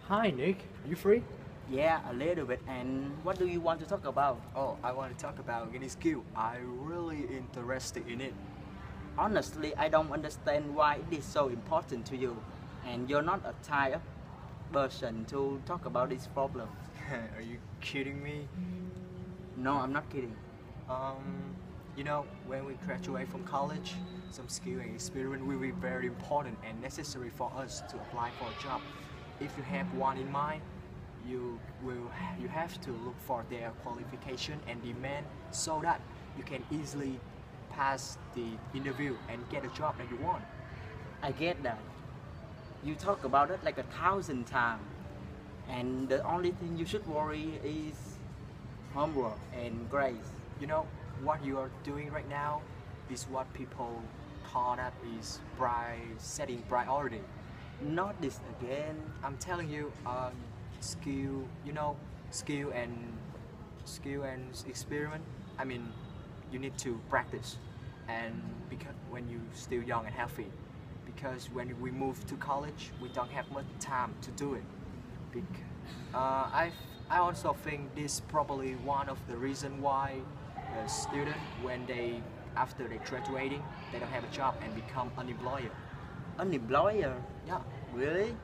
Hi Nick, you free? Yeah, a little bit. And what do you want to talk about? Oh, I want to talk about getting skill. I'm really interested in it. Honestly, I don't understand why it is so important to you. And you're not a type person to talk about this problem. Are you kidding me? No, I'm not kidding. Um, when we graduate from college, some skill and experience will be very important and necessary for us to apply for a job. If you have one in mind, you have to look for their qualification and demand so that you can easily pass the interview and get a job that you want. I get that. You talk about it like 1,000 times. And the only thing you should worry is homework and grades. You know what you are doing right now is what people call that is setting priority. Not this again. I'm telling you, skill, skill and experiment. I mean, you need to practice, and because when you're still young and healthy, because when we move to college, we don't have much time to do it. I also think this probably one of the reason why a student when they after they graduating they don't have a job and become unemployed. Unemployer? Yeah, Really?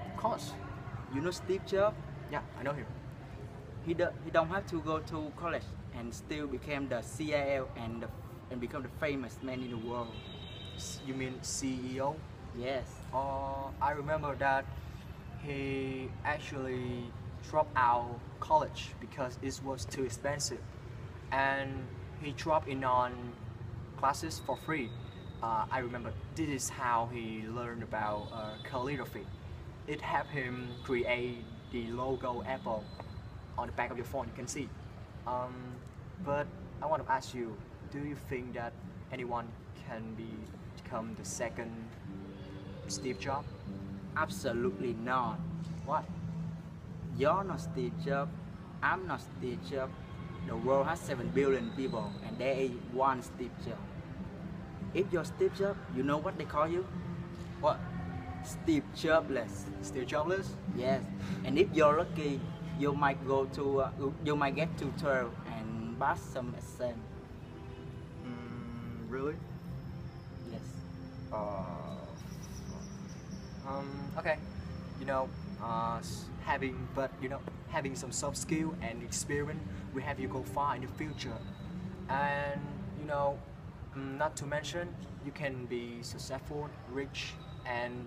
of course. You know Steve Jobs? Yeah, I know him. He don't have to go to college and still became the CIO and become the famous man in the world. You mean CEO? Yes. I remember that he actually dropped out college because it was too expensive, and he dropped in on classes for free. I remember this is how he learned about calligraphy. It helped him create the logo Apple on the back of your phone. You can see. But I want to ask you: do you think that anyone can become the second Steve Jobs? Absolutely not. What? You're not Steve Jobs. I'm not Steve Jobs. The world has 7 billion people and there is one Steve Jobs. If you're Steve Jobs, you know what they call you? What? Steve Jobless. Steve Jobless? Yes. And if you're lucky, you might you might get to 12 and pass some exam. Really? Yes. Uh, okay. You know, having some soft skill and experience will have you go far in the future. And not to mention, you can be successful, rich, and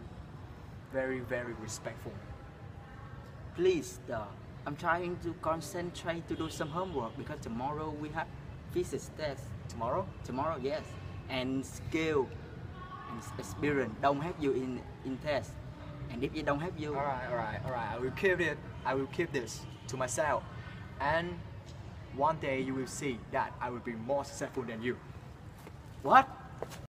very, very respectful. Please stop. I'm trying to concentrate to do some homework because tomorrow we have physics test. Tomorrow? Tomorrow, yes. And skill and experience don't help you in test. And if you don't help you, Alright. I will keep this to myself. And one day you will see that I will be more successful than you. what?